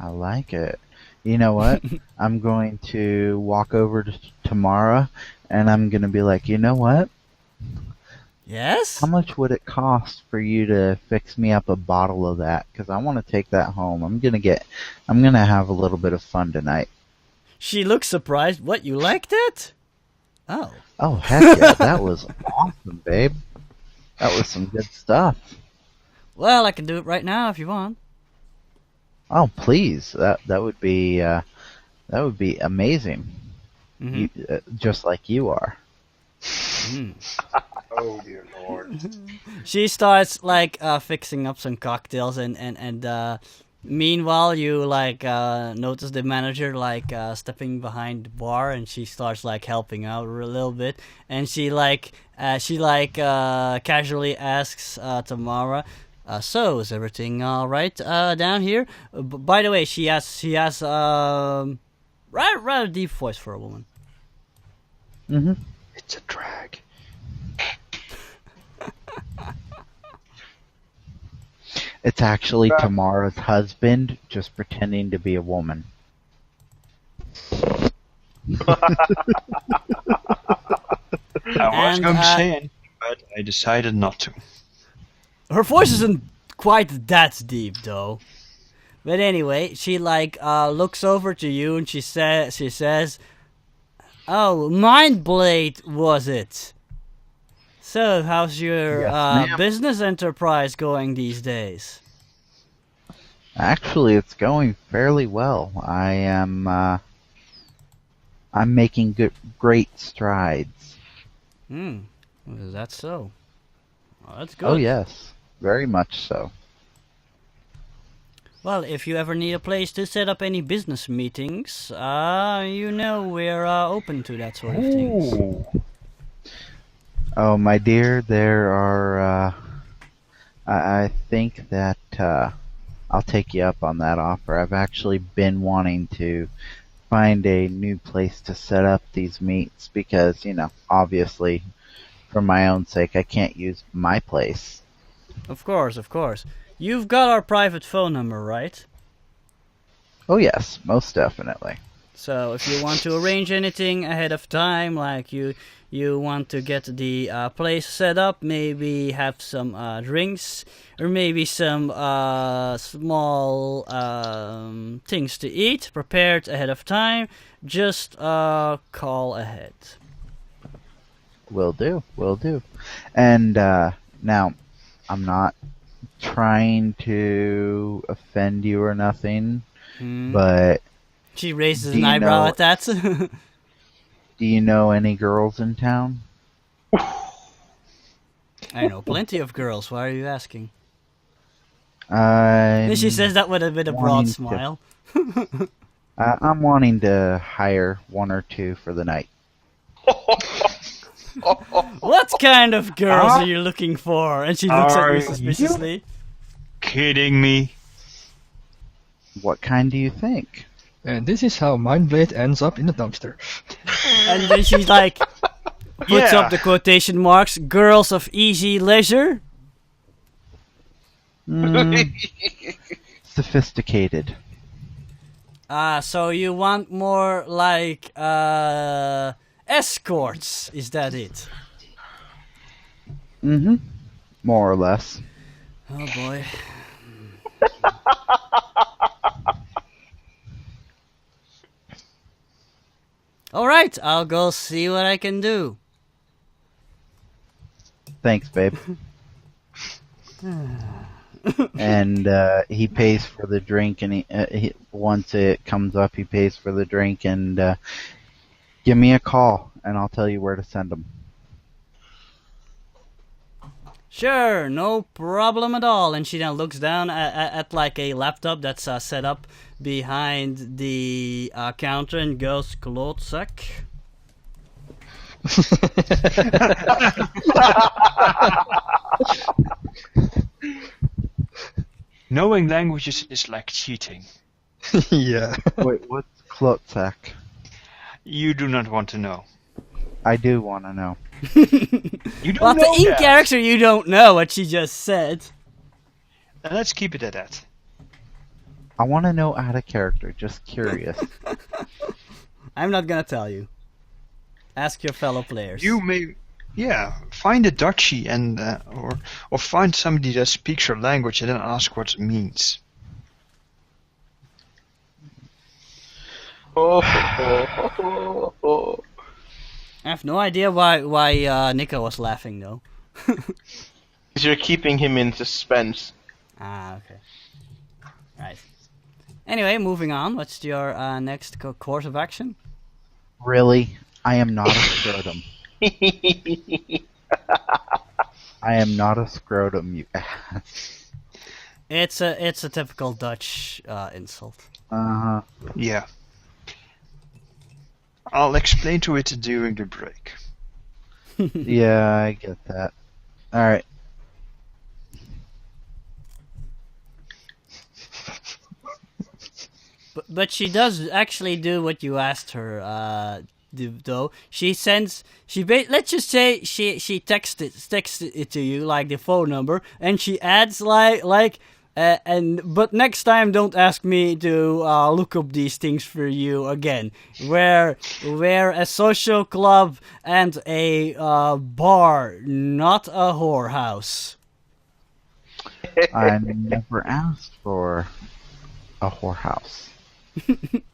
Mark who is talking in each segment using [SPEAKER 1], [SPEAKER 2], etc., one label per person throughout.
[SPEAKER 1] I like it. You know what? I'm going to walk over to Tamara, and I'm going to be like, you know what?
[SPEAKER 2] Yes?
[SPEAKER 1] How much would it cost for you to fix me up a bottle of that? Because I want to take that home. I'm gonna have a little bit of fun tonight.
[SPEAKER 2] She looks surprised. What, you like that? Oh.
[SPEAKER 1] Oh, heck yeah. That was awesome, babe. That was some good stuff.
[SPEAKER 2] Well, I can do it right now if you want.
[SPEAKER 1] Oh, please. That would be amazing.
[SPEAKER 2] Mm-hmm.
[SPEAKER 1] Just like you are.
[SPEAKER 3] Oh dear lord.
[SPEAKER 2] She starts like fixing up some cocktails and meanwhile you like notice the manager like stepping behind the bar, and she starts like helping out a little bit, and she casually asks Tamara, so is everything all right down here? By the way, she has rather deep voice for a woman.
[SPEAKER 1] Mm-hmm.
[SPEAKER 3] It's a drag.
[SPEAKER 1] It's actually Tamara's husband just pretending to be a woman.
[SPEAKER 3] I was going to say anything, but I decided not to.
[SPEAKER 2] Her voice isn't quite that deep though. But anyway, she like looks over to you and she says, "Oh, Mind Blade was it? So, how's your business enterprise going these days?"
[SPEAKER 1] Actually, it's going fairly well. I'm making great strides.
[SPEAKER 2] Is that so? Well, that's good.
[SPEAKER 1] Oh yes, very much so.
[SPEAKER 2] Well, if you ever need a place to set up any business meetings, we're open to that sort of things.
[SPEAKER 1] Oh, my dear, there are. I think that I'll take you up on that offer. I've actually been wanting to find a new place to set up these meets because, obviously, for my own sake, I can't use my place.
[SPEAKER 2] Of course. You've got our private phone number, right?
[SPEAKER 1] Oh yes, most definitely.
[SPEAKER 2] So if you want to arrange anything ahead of time, like you want to get the place set up, maybe have some drinks, or maybe some small things to eat prepared ahead of time, just call ahead.
[SPEAKER 1] Will do. And now, I'm not trying to offend you or nothing, but
[SPEAKER 2] she raises an eyebrow at that.
[SPEAKER 1] Do you know any girls in town?
[SPEAKER 2] I know plenty of girls. Why are you asking?
[SPEAKER 1] Then
[SPEAKER 2] she says that with a bit of broad smile.
[SPEAKER 1] I'm wanting to hire one or two for the night.
[SPEAKER 2] What kind of girls are you looking for? And she looks at you suspiciously.
[SPEAKER 3] Kidding me?
[SPEAKER 1] What kind do you think?
[SPEAKER 4] And this is how Mindblade ends up in the dumpster.
[SPEAKER 2] And then she like puts up the quotation marks, girls of easy leisure.
[SPEAKER 1] Sophisticated.
[SPEAKER 2] So you want more like escorts, is that it?
[SPEAKER 1] Mm-hmm. More or less.
[SPEAKER 2] Oh boy. Alright, I'll go see what I can do.
[SPEAKER 1] Thanks, babe. And he pays for the drink, and he once it comes up, he pays for the drink, and give me a call, and I'll tell you where to send them.
[SPEAKER 2] Sure, no problem at all. And she then looks down at like a laptop that's set up behind the counter and goes, "Klotsack."
[SPEAKER 3] Knowing languages is like cheating.
[SPEAKER 4] Yeah.
[SPEAKER 1] Wait, what's Klotsack?
[SPEAKER 3] You do not want to know.
[SPEAKER 1] I do want to know.
[SPEAKER 3] You don't
[SPEAKER 2] Well,
[SPEAKER 3] know
[SPEAKER 2] in
[SPEAKER 3] that.
[SPEAKER 2] character, you don't know what she just said.
[SPEAKER 3] Let's keep it at that.
[SPEAKER 1] I want to know out of character. Just curious.
[SPEAKER 2] I'm not gonna tell you. Ask your fellow players.
[SPEAKER 3] You may, yeah, find a Dutchie and or find somebody that speaks your language and then ask what it means.
[SPEAKER 5] Oh.
[SPEAKER 2] I have no idea why Nico was laughing though.
[SPEAKER 5] Because you're keeping him in suspense.
[SPEAKER 2] Ah, okay. Right. Anyway, moving on. What's your next course of action?
[SPEAKER 1] Really? I am not a scrotum. I am not a scrotum, you ass.
[SPEAKER 2] It's a typical Dutch insult.
[SPEAKER 1] Uh-huh.
[SPEAKER 3] Yeah. I'll explain to it during the break.
[SPEAKER 1] Yeah, I get that. Alright.
[SPEAKER 2] But she does actually do what you asked her do, though. She sends let's just say she texts it to you like the phone number, and she adds but next time don't ask me to look up these things for you again. We're a social club and a bar, not a whorehouse.
[SPEAKER 1] I never asked for a whorehouse.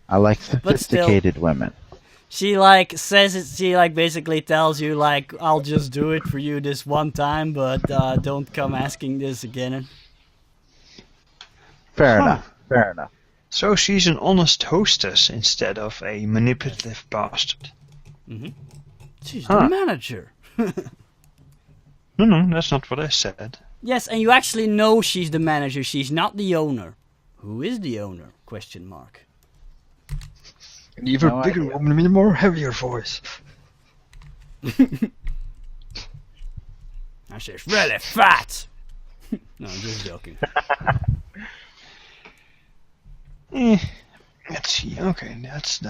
[SPEAKER 1] I like sophisticated women.
[SPEAKER 2] She says it. She basically tells you I'll just do it for you this one time, but don't come asking this again.
[SPEAKER 1] Fair enough. Fair enough.
[SPEAKER 3] So she's an honest hostess instead of a manipulative bastard.
[SPEAKER 2] Mm-hmm. She's the manager.
[SPEAKER 3] No, that's not what I said.
[SPEAKER 2] Yes, and you actually know she's the manager. She's not the owner. Who is the owner? Question mark.
[SPEAKER 4] An even
[SPEAKER 1] No
[SPEAKER 4] bigger
[SPEAKER 1] idea.
[SPEAKER 4] woman with a more heavier voice.
[SPEAKER 2] Now she's really fat. No, I'm just joking.
[SPEAKER 3] Let's see. Okay, that's.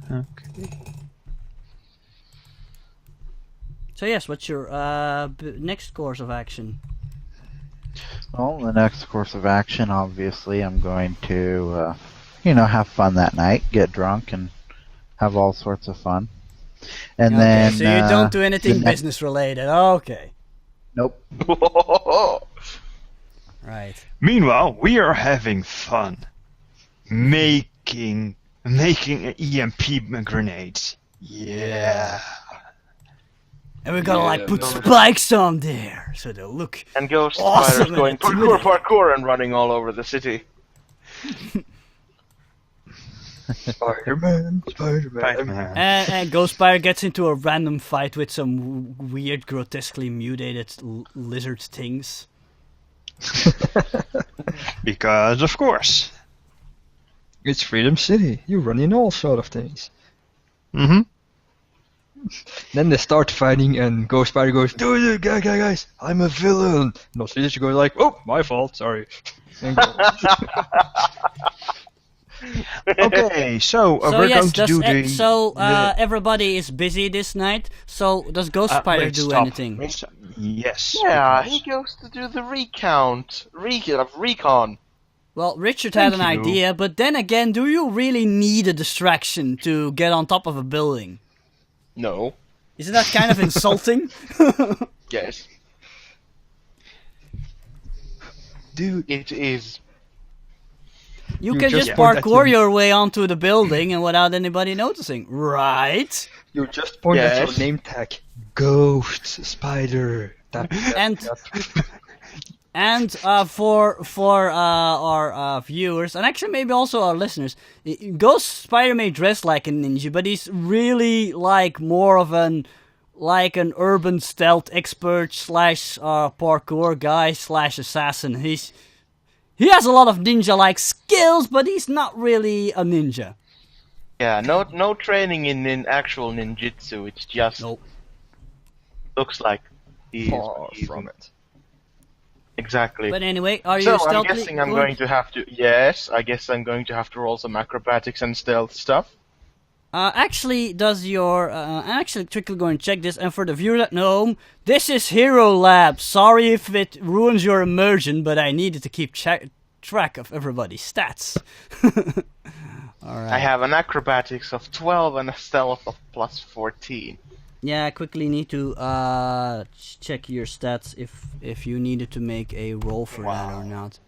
[SPEAKER 3] Okay.
[SPEAKER 2] So yes, what's your next course of action?
[SPEAKER 1] Well, the next course of action, obviously, I'm going to, have fun that night, get drunk, and have all sorts of fun. And then.
[SPEAKER 2] So you don't do anything
[SPEAKER 1] the next-
[SPEAKER 2] business related. Okay.
[SPEAKER 1] Nope.
[SPEAKER 2] Right.
[SPEAKER 3] Meanwhile, we are having fun, making EMP grenades. Yeah.
[SPEAKER 2] And we're gonna put spikes on there so they'll look.
[SPEAKER 5] And Ghost
[SPEAKER 2] Awesome
[SPEAKER 5] Spider's going
[SPEAKER 2] and
[SPEAKER 5] parkour and running all over the city.
[SPEAKER 4] Spider-Man.
[SPEAKER 3] Spider-Man.
[SPEAKER 2] And Ghost Spider gets into a random fight with some weird, grotesquely mutated lizard things.
[SPEAKER 3] Because of course.
[SPEAKER 4] It's Freedom City. You run in all sort of things.
[SPEAKER 3] Mm-hmm.
[SPEAKER 4] Then they start fighting, and Ghost Spider goes, "Dude, guys, I'm a villain." No, so you go like, "Oh, my fault, sorry." And go.
[SPEAKER 3] Okay, so
[SPEAKER 2] So
[SPEAKER 3] we're
[SPEAKER 2] yes,
[SPEAKER 3] going to do the.
[SPEAKER 2] everybody is busy this night. So does Ghost Spider
[SPEAKER 3] wait,
[SPEAKER 2] do
[SPEAKER 3] stop.
[SPEAKER 2] anything?
[SPEAKER 3] Wait, stop. Yes.
[SPEAKER 5] Yeah,
[SPEAKER 3] because-
[SPEAKER 5] he goes to do the recon.
[SPEAKER 2] Well, Richard had an
[SPEAKER 3] Thank you.
[SPEAKER 2] idea, but then again, do you really need a distraction to get on top of a building?
[SPEAKER 5] No.
[SPEAKER 2] Isn't that kind of insulting?
[SPEAKER 5] Yes. Dude, it is.
[SPEAKER 2] You
[SPEAKER 4] You
[SPEAKER 2] can
[SPEAKER 4] just
[SPEAKER 2] just
[SPEAKER 4] point at
[SPEAKER 2] parkour
[SPEAKER 4] him.
[SPEAKER 2] your way onto the building and without anybody noticing, right?
[SPEAKER 4] You just point at
[SPEAKER 5] Yes.
[SPEAKER 4] your name tag. Ghost Spider.
[SPEAKER 2] And for our viewers, and actually maybe also our listeners, Ghost Spider may dress like a ninja, but he's really more of an urban stealth expert / parkour guy / assassin. He has a lot of ninja-like skills, but he's not really a ninja.
[SPEAKER 5] Yeah, no training in actual ninjutsu. It's just
[SPEAKER 2] Nope.
[SPEAKER 5] looks like he
[SPEAKER 4] Far
[SPEAKER 5] is
[SPEAKER 4] from it.
[SPEAKER 5] exactly.
[SPEAKER 2] But anyway, are you
[SPEAKER 5] So I'm
[SPEAKER 2] stealthy?
[SPEAKER 5] guessing I'm going to have to. Yes, I guess I'm going to have to roll some acrobatics and stealth stuff.
[SPEAKER 2] Actually, does your I'm actually quickly going to check this, and for the viewers at home, this is Hero Lab. Sorry if it ruins your immersion, but I needed to keep track of everybody's stats. Alright.
[SPEAKER 5] I have an acrobatics of 12 and a stealth of plus 14.
[SPEAKER 2] Yeah, I quickly need to check your stats if you needed to make a roll for that or not.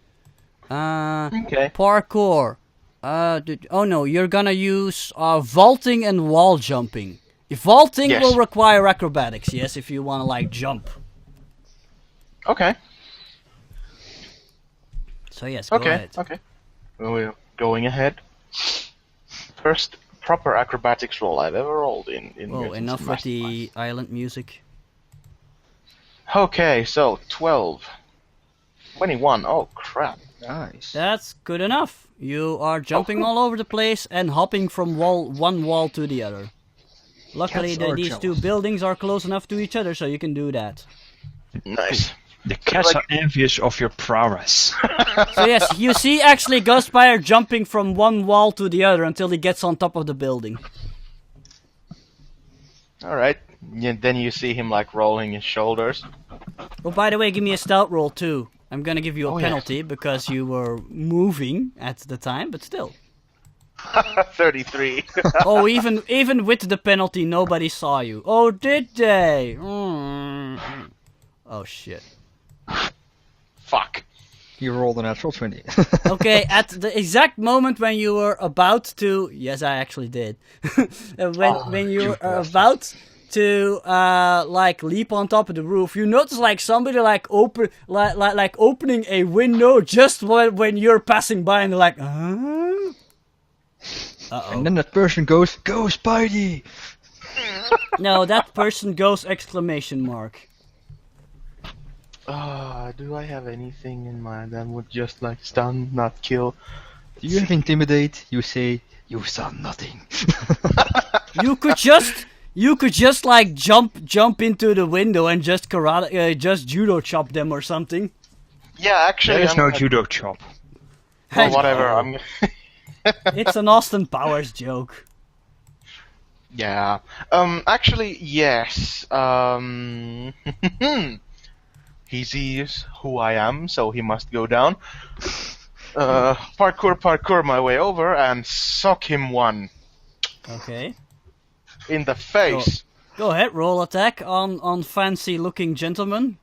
[SPEAKER 5] Okay.
[SPEAKER 2] Parkour. Oh no, you're gonna use vaulting and wall jumping. If vaulting
[SPEAKER 5] Yes.
[SPEAKER 2] will require acrobatics, yes, if you wanna like jump.
[SPEAKER 5] Okay.
[SPEAKER 2] So yes, go ahead.
[SPEAKER 5] Okay. We're going ahead. First proper acrobatics roll I've ever rolled in
[SPEAKER 2] Oh,
[SPEAKER 5] Mutants
[SPEAKER 2] enough with the
[SPEAKER 5] Masterminds.
[SPEAKER 2] island music.
[SPEAKER 5] Okay, so 12. 21. Oh crap.
[SPEAKER 4] Nice.
[SPEAKER 2] That's good enough. You are jumping all over the place and hopping from one wall to the other. Luckily,
[SPEAKER 4] Cats are
[SPEAKER 2] these two
[SPEAKER 4] jealous.
[SPEAKER 2] buildings are close enough to each other, so you can do that.
[SPEAKER 5] Nice.
[SPEAKER 6] The cats
[SPEAKER 5] Like-
[SPEAKER 6] are envious of your prowess.
[SPEAKER 2] So yes, you see actually Ghostfire jumping from one wall to the other until he gets on top of the building.
[SPEAKER 5] Alright. Yeah, then you see him like rolling his shoulders.
[SPEAKER 2] Oh, by the way, give me a stealth roll too. I'm gonna give you a
[SPEAKER 5] Oh, yeah.
[SPEAKER 2] penalty because you were moving at the time, but still.
[SPEAKER 5] 33.
[SPEAKER 2] Oh, even with the penalty, nobody saw you. Oh, did they? Oh shit.
[SPEAKER 5] Fuck.
[SPEAKER 4] You rolled a natural 20.
[SPEAKER 2] Okay, at the exact moment when you were about to, yes, I actually did. When you were about to like leap on top of the roof, you notice like somebody like opening a window just when you're passing by, and they're like, Uh-oh.
[SPEAKER 4] And then that person goes, "Go, Spidey!"
[SPEAKER 2] No, that person goes exclamation mark.
[SPEAKER 5] Do I have anything in mind that would just like stun, not kill?
[SPEAKER 4] Do you have intimidate? You say, "You saw nothing."
[SPEAKER 2] You could just like jump into the window and just just judo chop them or something.
[SPEAKER 5] Yeah, actually,
[SPEAKER 6] There is
[SPEAKER 5] I'm
[SPEAKER 6] no
[SPEAKER 5] gonna-
[SPEAKER 6] judo chop.
[SPEAKER 5] well, whatever. I'm.
[SPEAKER 2] It's an Austin Powers joke.
[SPEAKER 5] Yeah. Actually, yes. He sees who I am, so he must go down. Parkour my way over and sock him one
[SPEAKER 2] Okay.
[SPEAKER 5] in the face.
[SPEAKER 2] Go ahead, roll attack on fancy looking gentleman.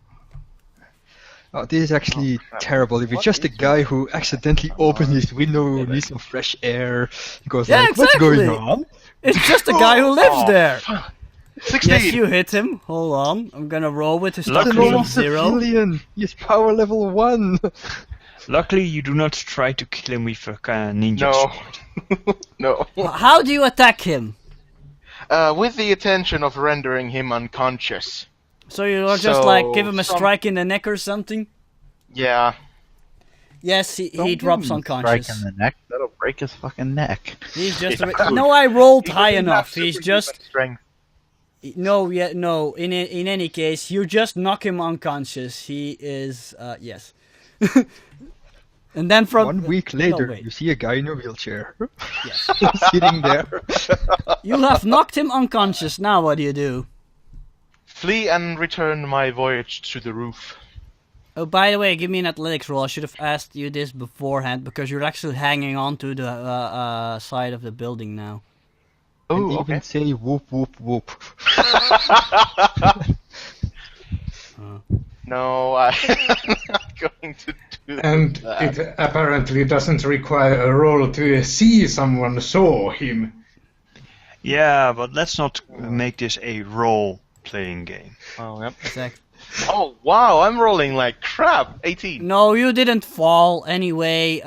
[SPEAKER 4] Oh, this is actually
[SPEAKER 5] crap.
[SPEAKER 4] terrible. If you're
[SPEAKER 5] What
[SPEAKER 4] just a
[SPEAKER 5] is
[SPEAKER 4] guy
[SPEAKER 5] that?
[SPEAKER 4] who accidentally opened his window, needs some fresh air, he goes
[SPEAKER 2] Yeah,
[SPEAKER 4] like, "What's going
[SPEAKER 2] exactly.
[SPEAKER 4] on?"
[SPEAKER 2] It's just a guy who lives
[SPEAKER 5] Oh,
[SPEAKER 2] there.
[SPEAKER 5] 16.
[SPEAKER 2] Yes, you hit him. Hold on. I'm gonna roll with his
[SPEAKER 4] It's a
[SPEAKER 2] toughness
[SPEAKER 4] normal
[SPEAKER 2] of 0.
[SPEAKER 4] civilian. He's power level 1.
[SPEAKER 6] Luckily, you do not try to kill him with a ninja
[SPEAKER 5] No.
[SPEAKER 6] sword.
[SPEAKER 5] No.
[SPEAKER 2] How do you attack him?
[SPEAKER 5] With the intention of rendering him unconscious.
[SPEAKER 2] So you are just like give him a
[SPEAKER 5] some-
[SPEAKER 2] strike in the neck or something?
[SPEAKER 5] Yeah.
[SPEAKER 2] Yes, he
[SPEAKER 1] Don't give
[SPEAKER 2] drops
[SPEAKER 1] him a
[SPEAKER 2] unconscious.
[SPEAKER 1] Strike in the neck. That'll break his fucking neck.
[SPEAKER 2] He's just
[SPEAKER 5] Yeah.
[SPEAKER 2] no. I rolled
[SPEAKER 5] He
[SPEAKER 2] high
[SPEAKER 5] doesn't have
[SPEAKER 2] enough. He's
[SPEAKER 5] superhuman
[SPEAKER 2] just
[SPEAKER 5] strength.
[SPEAKER 2] no. Yeah, no. In any case, you just knock him unconscious. He is yes. And then from
[SPEAKER 4] 1 week later,
[SPEAKER 2] wait.
[SPEAKER 4] you see a guy in a wheelchair.
[SPEAKER 2] Yes.
[SPEAKER 4] Sitting there.
[SPEAKER 2] You have knocked him unconscious. Now what do you do?
[SPEAKER 5] Flee and return my voyage to the roof.
[SPEAKER 2] Oh, by the way, give me an athletics roll. I should have asked you this beforehand because you're actually hanging on to the side of the building now.
[SPEAKER 4] And
[SPEAKER 5] Oh,
[SPEAKER 4] even
[SPEAKER 5] okay.
[SPEAKER 4] say whoop whoop whoop.
[SPEAKER 5] No, I'm not going to do
[SPEAKER 7] And
[SPEAKER 5] that.
[SPEAKER 7] it apparently doesn't require a roll to see someone saw him.
[SPEAKER 6] Yeah, but let's not make this a role-playing game.
[SPEAKER 5] Oh, yep.
[SPEAKER 2] Exactly.
[SPEAKER 5] Oh, wow, I'm rolling like crap. 18.
[SPEAKER 2] No, you didn't fall anyway.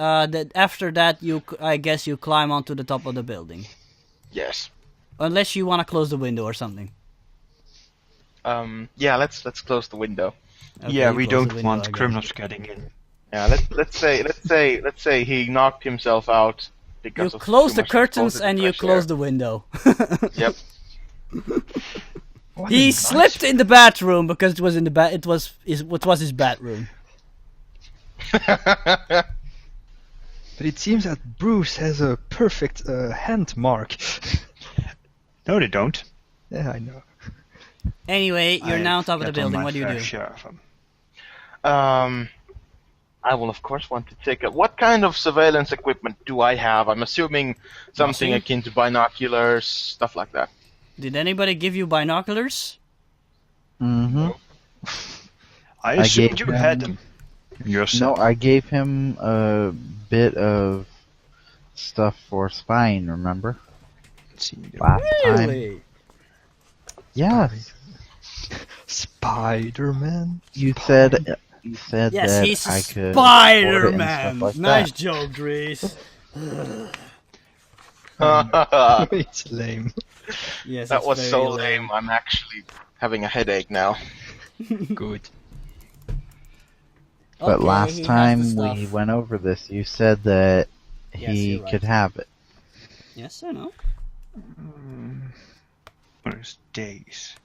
[SPEAKER 2] After that, I guess you climb onto the top of the building,
[SPEAKER 5] Yes.
[SPEAKER 2] unless you want to close the window or something.
[SPEAKER 5] Yeah, let's close the window.
[SPEAKER 2] Okay,
[SPEAKER 6] Yeah,
[SPEAKER 2] you
[SPEAKER 6] we
[SPEAKER 2] close the
[SPEAKER 6] don't
[SPEAKER 2] window, I
[SPEAKER 6] want
[SPEAKER 2] guess.
[SPEAKER 6] criminals getting in.
[SPEAKER 5] Yeah, let's say he knocked himself out
[SPEAKER 2] You
[SPEAKER 5] because of
[SPEAKER 2] close
[SPEAKER 5] too
[SPEAKER 2] the
[SPEAKER 5] much
[SPEAKER 2] curtains
[SPEAKER 5] exposure to
[SPEAKER 2] and you
[SPEAKER 5] fresh
[SPEAKER 2] close
[SPEAKER 5] air.
[SPEAKER 2] the window.
[SPEAKER 5] Yep.
[SPEAKER 4] What a
[SPEAKER 2] He
[SPEAKER 4] nice-
[SPEAKER 2] slipped in the bathroom because it was in the it was his bathroom.
[SPEAKER 4] But it seems that Bruce has a perfect hand mark.
[SPEAKER 6] No, they don't.
[SPEAKER 4] Yeah, I know.
[SPEAKER 2] Anyway, you're
[SPEAKER 6] I
[SPEAKER 2] now on top of the
[SPEAKER 6] get on
[SPEAKER 2] building.
[SPEAKER 6] my
[SPEAKER 2] What do you
[SPEAKER 6] fair
[SPEAKER 2] do?
[SPEAKER 6] share of 'em.
[SPEAKER 5] I will of course want to take a. What kind of surveillance equipment do I have? I'm assuming something
[SPEAKER 2] Nothing.
[SPEAKER 5] akin to binoculars, stuff like that.
[SPEAKER 2] Did anybody give you binoculars?
[SPEAKER 1] Mm-hmm.
[SPEAKER 6] I
[SPEAKER 1] I
[SPEAKER 6] assumed
[SPEAKER 1] gave
[SPEAKER 6] you had
[SPEAKER 1] him-
[SPEAKER 6] them yourself.
[SPEAKER 1] No, I gave him a bit of stuff for spying, remember?
[SPEAKER 6] Let's see.
[SPEAKER 1] Last time.
[SPEAKER 2] Really?
[SPEAKER 1] Yes.
[SPEAKER 4] Spider-Man.
[SPEAKER 1] You said
[SPEAKER 2] Yes,
[SPEAKER 1] that
[SPEAKER 2] he's
[SPEAKER 1] I could
[SPEAKER 2] Spider-Man.
[SPEAKER 1] afford it and stuff like
[SPEAKER 2] Nice
[SPEAKER 1] that.
[SPEAKER 2] joke, Dries.
[SPEAKER 4] It's lame.
[SPEAKER 2] Yes,
[SPEAKER 5] That
[SPEAKER 2] it's
[SPEAKER 5] was
[SPEAKER 2] very
[SPEAKER 5] so lame. I'm actually having a headache now.
[SPEAKER 4] Good.
[SPEAKER 1] But
[SPEAKER 2] Okay, he
[SPEAKER 1] last
[SPEAKER 2] has
[SPEAKER 1] time
[SPEAKER 2] the
[SPEAKER 1] we
[SPEAKER 2] stuff.
[SPEAKER 1] went over this, you said that
[SPEAKER 2] Yes,
[SPEAKER 1] he
[SPEAKER 2] you're right.
[SPEAKER 1] could have it.
[SPEAKER 2] Yes, I know.
[SPEAKER 6] Where's days?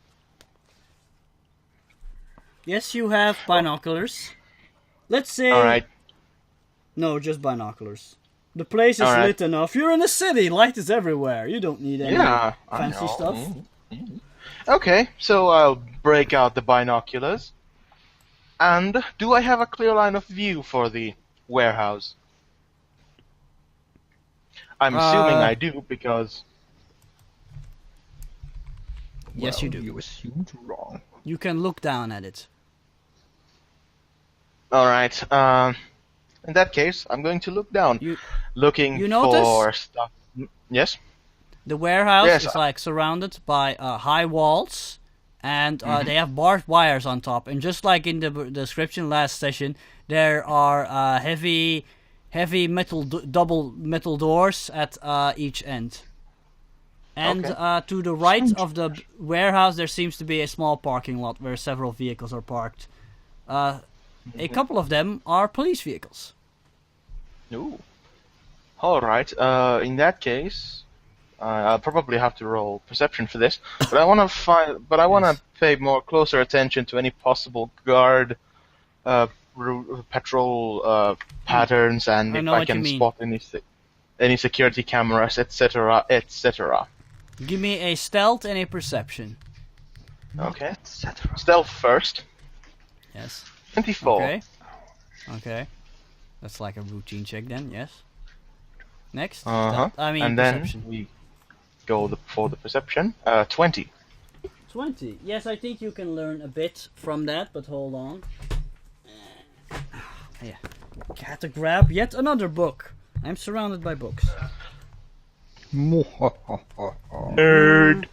[SPEAKER 2] Yes, you have binoculars. Let's say...
[SPEAKER 5] Alright.
[SPEAKER 2] No, just binoculars. The place is
[SPEAKER 5] All right.
[SPEAKER 2] lit enough. You're in the city. Light is everywhere. You don't need any
[SPEAKER 5] Yeah, I
[SPEAKER 2] fancy
[SPEAKER 5] know.
[SPEAKER 2] stuff.
[SPEAKER 5] Okay, so I'll break out the binoculars. And do I have a clear line of view for the warehouse? I'm assuming I do because
[SPEAKER 2] Yes, you
[SPEAKER 4] Well,
[SPEAKER 2] do.
[SPEAKER 4] You assumed wrong.
[SPEAKER 2] You can look down at it.
[SPEAKER 5] alright, in that case I'm going to look down.
[SPEAKER 2] You
[SPEAKER 5] Looking
[SPEAKER 2] you notice?
[SPEAKER 5] for stuff. Yes?
[SPEAKER 2] The warehouse
[SPEAKER 5] Yes,
[SPEAKER 2] is like surrounded by high walls, and they have barbed wires on top. And just like in the description last session, there are heavy metal double metal doors at each end. And
[SPEAKER 5] Okay.
[SPEAKER 2] to the right of the warehouse, there seems to be a small parking lot where several vehicles are parked. A couple of them are police vehicles.
[SPEAKER 5] Ooh. Alright, in that case, I'll probably have to roll perception for this, but I want to
[SPEAKER 2] Yes.
[SPEAKER 5] pay more closer attention to any possible guard, patrol patterns, and
[SPEAKER 2] I
[SPEAKER 5] if
[SPEAKER 2] know
[SPEAKER 5] I
[SPEAKER 2] what you
[SPEAKER 5] can
[SPEAKER 2] mean.
[SPEAKER 5] spot any security cameras, etc., etc.
[SPEAKER 2] Give me a stealth and a perception.
[SPEAKER 5] Okay. Stealth first.
[SPEAKER 2] Yes.
[SPEAKER 5] 24.
[SPEAKER 2] Okay. Okay. That's like a routine check then, yes. Next.
[SPEAKER 5] Uh-huh.
[SPEAKER 2] I mean
[SPEAKER 5] And then
[SPEAKER 2] perception.
[SPEAKER 5] we go for the perception. 20.
[SPEAKER 2] 20. Yes, I think you can learn a bit from that, but hold on. Yeah. Had to grab yet another book. I'm surrounded by books.
[SPEAKER 5] Nerd.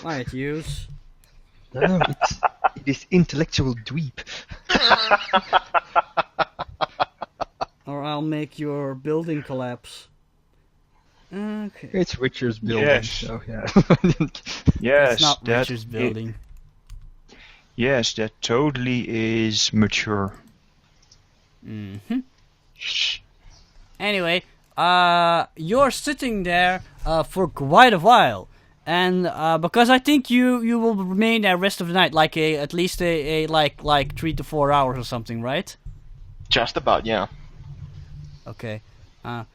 [SPEAKER 2] Alright, use.
[SPEAKER 4] No, it is intellectual dweep.
[SPEAKER 2] Or I'll make your building collapse. Okay.
[SPEAKER 4] It's Witcher's building,
[SPEAKER 6] Yes.
[SPEAKER 4] so yeah.
[SPEAKER 6] Yes,
[SPEAKER 2] It's not
[SPEAKER 6] that
[SPEAKER 2] Richard's building.
[SPEAKER 6] yes, that totally is mature.
[SPEAKER 2] Mm-hmm. Anyway, you're sitting there for quite a while, and because I think you will remain there rest of the night, like at least like 3 to 4 hours or something, right?
[SPEAKER 5] Just about, yeah.
[SPEAKER 2] Okay. All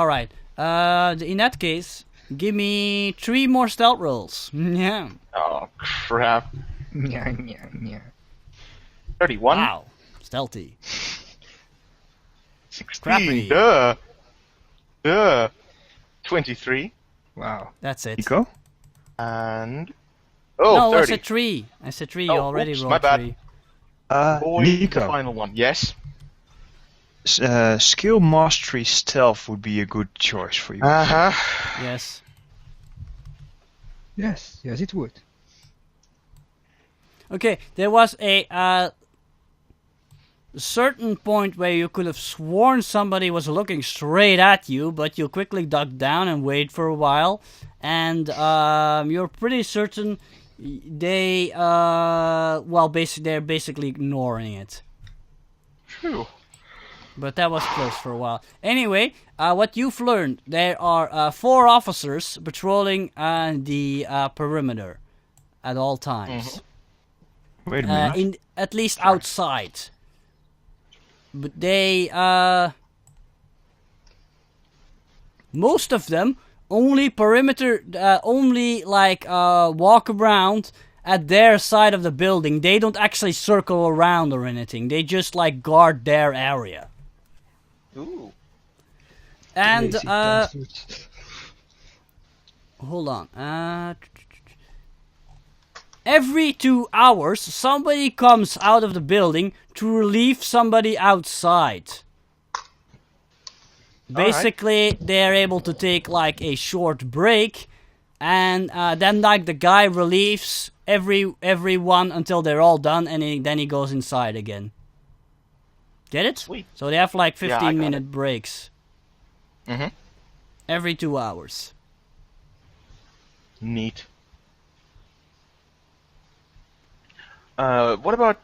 [SPEAKER 2] right. In that case, give me 3 more stealth rolls. Yeah.
[SPEAKER 5] Oh, crap.
[SPEAKER 4] Nya, nya, nya.
[SPEAKER 5] 31.
[SPEAKER 2] Wow. Stealthy.
[SPEAKER 5] 16.
[SPEAKER 2] Crappy.
[SPEAKER 5] Duh. 23.
[SPEAKER 4] Wow.
[SPEAKER 2] That's it.
[SPEAKER 6] Nico?
[SPEAKER 5] And...
[SPEAKER 2] No,
[SPEAKER 5] Oh,
[SPEAKER 2] I
[SPEAKER 5] 30.
[SPEAKER 2] said 3. I said 3. You
[SPEAKER 5] Oh,
[SPEAKER 2] already
[SPEAKER 5] oops,
[SPEAKER 2] rolled
[SPEAKER 5] my bad.
[SPEAKER 2] 3.
[SPEAKER 5] Boy, the
[SPEAKER 6] Nico.
[SPEAKER 5] final one. Yes.
[SPEAKER 6] Skill mastery stealth would be a good choice for you.
[SPEAKER 5] Uh-huh.
[SPEAKER 2] Yes.
[SPEAKER 4] Yes, it would.
[SPEAKER 2] Okay, there was a certain point where you could have sworn somebody was looking straight at you, but you quickly ducked down and waited for a while, and you're pretty certain they they're basically ignoring it.
[SPEAKER 5] Phew.
[SPEAKER 2] But that was close for a while. Anyway, what you've learned, there are 4 officers patrolling the perimeter at all times.
[SPEAKER 6] Wait a minute.
[SPEAKER 2] At least outside. But they, most of them only perimeter, only like walk around at their side of the building. They don't actually circle around or anything. They just like guard their area.
[SPEAKER 5] Ooh.
[SPEAKER 2] And
[SPEAKER 4] Lazy bastards.
[SPEAKER 2] hold on. Every 2 hours, somebody comes out of the building to relieve somebody outside. Basically, they're able to take like a short break, and then like the guy relieves everyone until they're all done, and then he goes inside again. Get it?
[SPEAKER 5] Sweet.
[SPEAKER 2] So they have like
[SPEAKER 5] Yeah, I got
[SPEAKER 2] 15-minute breaks
[SPEAKER 5] Mhm.
[SPEAKER 2] every 2 hours.
[SPEAKER 5] Neat. What about?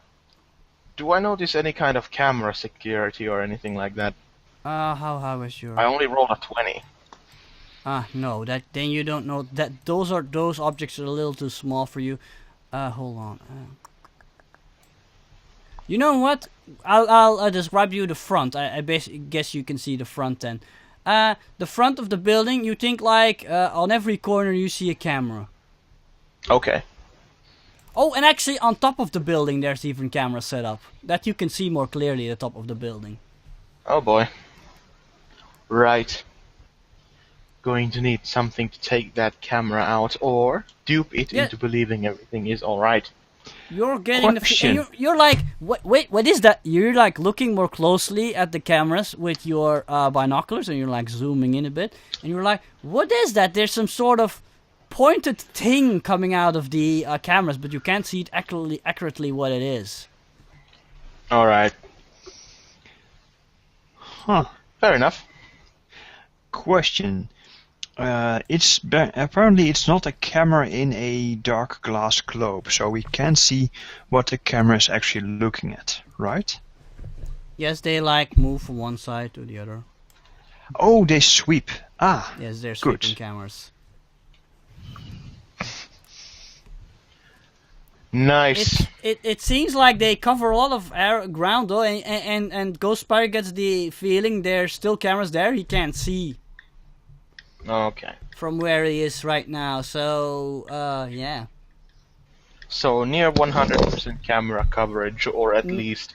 [SPEAKER 5] Do I notice any kind of camera security or anything like that?
[SPEAKER 2] How was your?
[SPEAKER 5] I only rolled a 20.
[SPEAKER 2] No. Then you don't know that those objects are a little too small for you. Hold on. You know what? I'll describe you the front. I guess you can see the front then. The front of the building. You think like on every corner you see a camera.
[SPEAKER 5] Okay.
[SPEAKER 2] Oh, and actually on top of the building there's even cameras set up that you can see more clearly at the top of the building.
[SPEAKER 5] Oh boy. Right. Going to need something to take that camera out or dupe it
[SPEAKER 2] Yeah.
[SPEAKER 5] into believing everything is alright.
[SPEAKER 2] You're getting
[SPEAKER 6] Question.
[SPEAKER 2] you're like, wait, what is that? You're like looking more closely at the cameras with your binoculars, and you're like zooming in a bit, and you're like, what is that? There's some sort of pointed thing coming out of the cameras, but you can't see it accurately what it is.
[SPEAKER 5] Alright.
[SPEAKER 6] Huh.
[SPEAKER 5] Fair enough.
[SPEAKER 6] Question. Apparently it's not a camera in a dark glass globe, so we can't see what the camera is actually looking at, right?
[SPEAKER 2] Yes, they like move from one side to the other.
[SPEAKER 6] Oh, they sweep. Ah,
[SPEAKER 2] Yes, they're
[SPEAKER 6] Good.
[SPEAKER 2] sweeping cameras.
[SPEAKER 5] Nice.
[SPEAKER 2] It seems like they cover a lot of ground though, and Ghost Spider gets the feeling there's still cameras there. He can't see
[SPEAKER 5] Okay.
[SPEAKER 2] from where he is right now. So yeah.
[SPEAKER 5] So near 100% camera coverage, or at least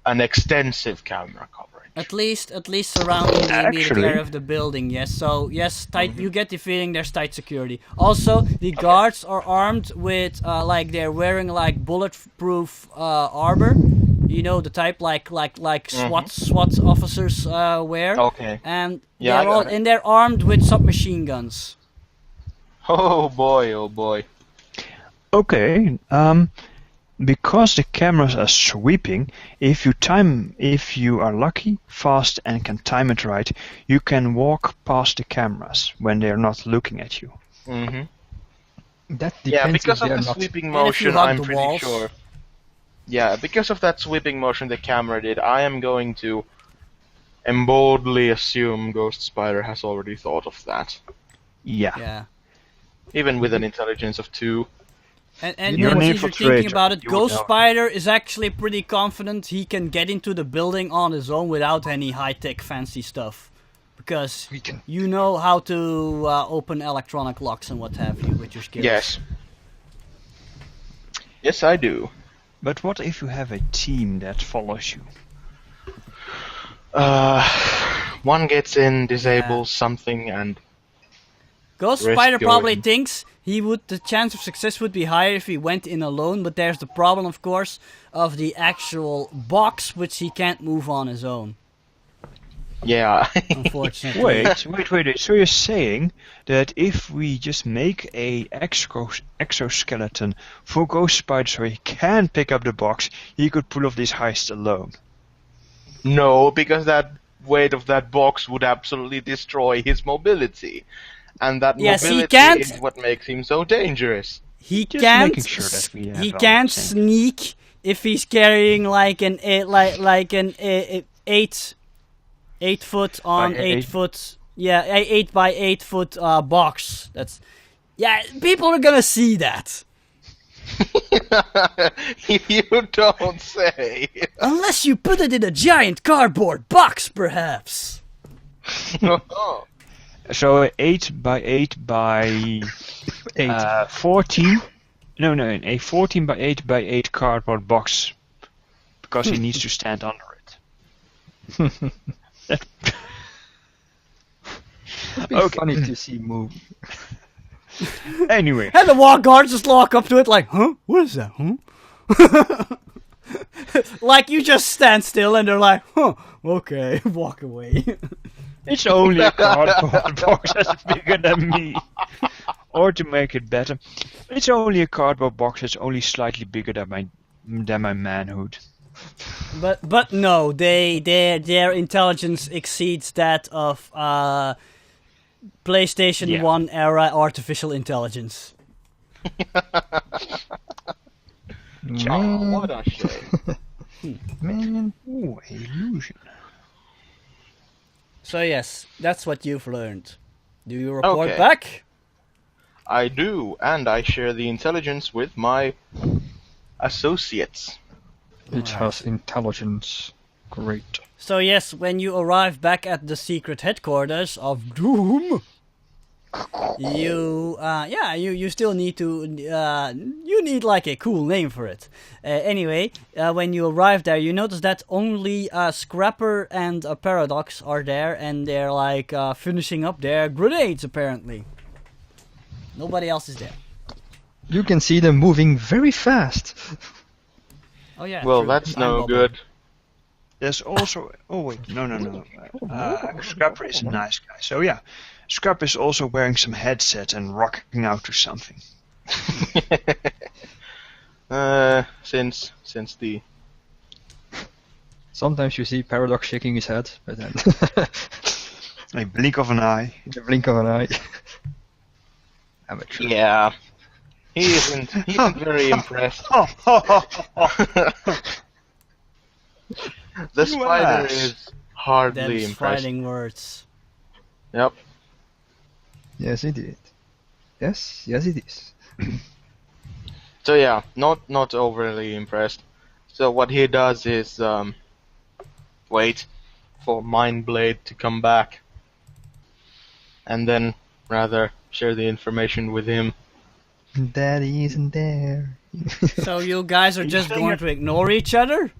[SPEAKER 5] an extensive camera coverage.
[SPEAKER 2] At least surrounding the immediate
[SPEAKER 6] Actually-
[SPEAKER 2] area of the building, yes. So yes, tight. You get the feeling there's tight security. Also, the guards are armed with like they're wearing like bulletproof armor. You know the type like SWAT officers wear.
[SPEAKER 5] Okay.
[SPEAKER 2] And
[SPEAKER 5] Yeah, I
[SPEAKER 2] they're all
[SPEAKER 5] got it.
[SPEAKER 2] and they're armed with submachine guns.
[SPEAKER 5] Oh boy, oh boy.
[SPEAKER 6] okay. Because the cameras are sweeping, if you are lucky, fast, and can time it right, you can walk past the cameras when they are not looking at you.
[SPEAKER 5] Mm-hmm.
[SPEAKER 4] That depends
[SPEAKER 5] Yeah, because
[SPEAKER 4] if
[SPEAKER 5] of
[SPEAKER 4] they're
[SPEAKER 5] the
[SPEAKER 4] not.
[SPEAKER 5] sweeping
[SPEAKER 2] And if you
[SPEAKER 5] motion,
[SPEAKER 2] hug
[SPEAKER 5] I'm
[SPEAKER 2] the
[SPEAKER 5] pretty
[SPEAKER 2] walls.
[SPEAKER 5] sure. Yeah, because of that sweeping motion the camera did, I am going to boldly assume Ghost Spider has already thought of that.
[SPEAKER 6] Yeah.
[SPEAKER 2] Yeah.
[SPEAKER 5] Even with an intelligence of 2.
[SPEAKER 2] And
[SPEAKER 6] You're
[SPEAKER 2] then
[SPEAKER 6] an
[SPEAKER 2] since you're thinking
[SPEAKER 6] infiltrator.
[SPEAKER 2] about it,
[SPEAKER 6] You would
[SPEAKER 2] Ghost
[SPEAKER 6] know.
[SPEAKER 2] Spider is actually pretty confident he can get into the building on his own without any high-tech fancy stuff. Because
[SPEAKER 4] We can.
[SPEAKER 2] you know how to open electronic locks and what have you with your skills.
[SPEAKER 5] Yes. Yes, I do.
[SPEAKER 6] But what if you have a team that follows you?
[SPEAKER 5] One gets in, disables something, and
[SPEAKER 2] Ghost
[SPEAKER 5] Risk
[SPEAKER 2] Spider probably
[SPEAKER 5] going.
[SPEAKER 2] thinks the chance of success would be higher if he went in alone, but there's the problem, of course, of the actual box, which he can't move on his own,
[SPEAKER 5] yeah.
[SPEAKER 2] unfortunately.
[SPEAKER 6] Wait. So you're saying that if we just make a exoskeleton for Ghost Spider so he can pick up the box, he could pull off this heist alone?
[SPEAKER 5] No, because that weight of that box would absolutely destroy his mobility. And that
[SPEAKER 2] Yes, he
[SPEAKER 5] mobility
[SPEAKER 2] can't-
[SPEAKER 5] is what makes him so dangerous.
[SPEAKER 2] He
[SPEAKER 6] Just
[SPEAKER 2] can't.
[SPEAKER 6] making sure that we have
[SPEAKER 2] He
[SPEAKER 6] all
[SPEAKER 2] can't
[SPEAKER 6] the same.
[SPEAKER 2] sneak if he's carrying like an 8 foot on
[SPEAKER 6] By
[SPEAKER 2] 8
[SPEAKER 6] eight.
[SPEAKER 2] foot. Yeah, 8 by 8 foot box. People are gonna see that.
[SPEAKER 5] You don't say.
[SPEAKER 2] Unless you put it in a giant cardboard box, perhaps.
[SPEAKER 6] So 8 by 8 by
[SPEAKER 4] 8.
[SPEAKER 6] 14 No, in a 14 by 8 by 8 cardboard box, because he needs to stand under it.
[SPEAKER 4] It'd be
[SPEAKER 6] Okay.
[SPEAKER 4] funny to see move.
[SPEAKER 6] Anyway,
[SPEAKER 2] And the walk guards just walk up to it like, huh? What is that? Huh? Like you just stand still and they're like, huh? Okay, walk away.
[SPEAKER 6] it's only a cardboard box that's bigger than me. Or to make it better, it's only a cardboard box that's only slightly bigger than my manhood.
[SPEAKER 2] But no, their intelligence exceeds that of PlayStation
[SPEAKER 6] Yeah.
[SPEAKER 2] 1 era artificial intelligence.
[SPEAKER 5] Oh, what a shame.
[SPEAKER 4] Man,
[SPEAKER 6] Ooh, illusion.
[SPEAKER 2] So yes, that's what you've learned. Do you report
[SPEAKER 5] Okay.
[SPEAKER 2] back?
[SPEAKER 5] I do, and I share the intelligence with my associates.
[SPEAKER 4] it has intelligence. Great.
[SPEAKER 2] So yes, when you arrive back at the secret headquarters of Doom, you still need to you need like a cool name for it. Anyway, when you arrive there, you notice that only Scrapper and Paradox are there, and they're like finishing up their grenades apparently. Nobody else is there.
[SPEAKER 4] You can see them moving very fast.
[SPEAKER 2] Oh yeah.
[SPEAKER 5] Well,
[SPEAKER 2] true.
[SPEAKER 5] that's
[SPEAKER 2] I'm
[SPEAKER 5] no
[SPEAKER 2] bubble.
[SPEAKER 5] good.
[SPEAKER 6] There's also... Oh, wait. No. Scrapper is a nice guy. So, yeah. Scrapper is also wearing some headset and rocking out to something.
[SPEAKER 5] Since the
[SPEAKER 4] Sometimes you see Paradox shaking his head, but then
[SPEAKER 6] A blink of an eye.
[SPEAKER 4] the blink of an eye. Amateur.
[SPEAKER 5] yeah, he isn't very impressed. The spider
[SPEAKER 6] Yes.
[SPEAKER 5] is hardly
[SPEAKER 2] Them's
[SPEAKER 5] impressed.
[SPEAKER 2] fighting words.
[SPEAKER 5] Yep.
[SPEAKER 4] Yes, indeed. Yes, it is.
[SPEAKER 5] So yeah, not overly impressed. So what he does is wait for Mindblade to come back, and then rather share the information with him.
[SPEAKER 4] Daddy isn't there.
[SPEAKER 2] So you guys are just going to ignore each other?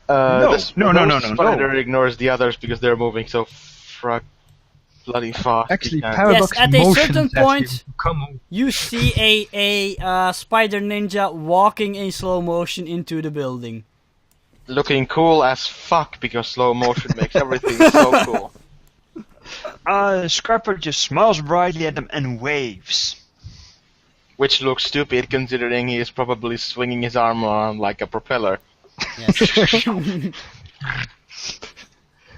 [SPEAKER 5] The
[SPEAKER 6] No.
[SPEAKER 5] spider ignores the others because they're moving so bloody fast.
[SPEAKER 4] Actually,
[SPEAKER 5] He can't-
[SPEAKER 4] Paradox
[SPEAKER 2] Yes, at a
[SPEAKER 4] motions
[SPEAKER 2] certain
[SPEAKER 4] at him
[SPEAKER 2] point-
[SPEAKER 4] to come on.
[SPEAKER 2] You see a spider ninja walking in slow motion into the building.
[SPEAKER 5] looking cool as fuck because slow motion makes everything so cool.
[SPEAKER 6] Scrapper just smiles brightly at them and waves.
[SPEAKER 5] Which looks stupid considering he is probably swinging his arm around like a propeller.
[SPEAKER 2] Yes.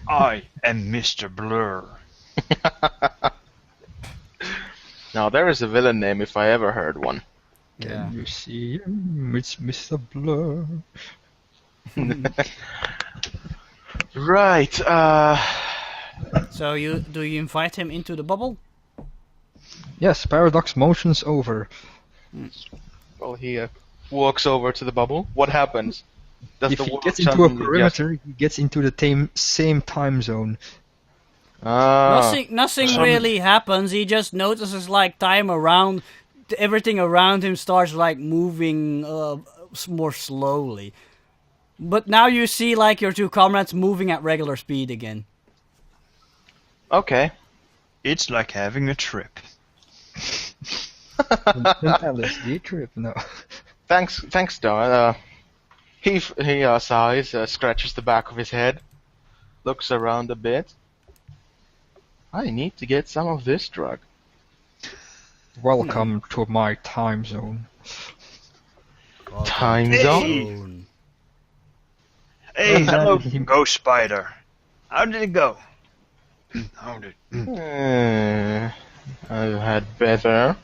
[SPEAKER 6] I am Mr. Blur.
[SPEAKER 5] Now there is a villain name if I ever heard one.
[SPEAKER 2] Yeah.
[SPEAKER 4] Can you see him? It's Mr. Blur.
[SPEAKER 5] Right,
[SPEAKER 2] So do you invite him into the bubble?
[SPEAKER 4] Yes, Paradox motions over.
[SPEAKER 5] well he walks over to the bubble. What happens? Does
[SPEAKER 4] If
[SPEAKER 5] the
[SPEAKER 4] he
[SPEAKER 5] world
[SPEAKER 4] gets into a
[SPEAKER 5] suddenly
[SPEAKER 4] perimeter, he gets into the same time zone.
[SPEAKER 2] Nothing really happens. He just notices like time around, everything around him starts like moving more slowly. But now you see like your two comrades moving at regular speed again.
[SPEAKER 5] Okay.
[SPEAKER 6] It's like having a trip.
[SPEAKER 4] An LSD trip, no.
[SPEAKER 5] Thanks, Don. He sighs, scratches the back of his head, looks around a bit. I need to get some of this drug.
[SPEAKER 4] Welcome to my time zone.
[SPEAKER 5] Time zone?
[SPEAKER 6] Hey, hello,
[SPEAKER 4] Him-
[SPEAKER 6] Ghost Spider. How did it go?
[SPEAKER 5] I've had better.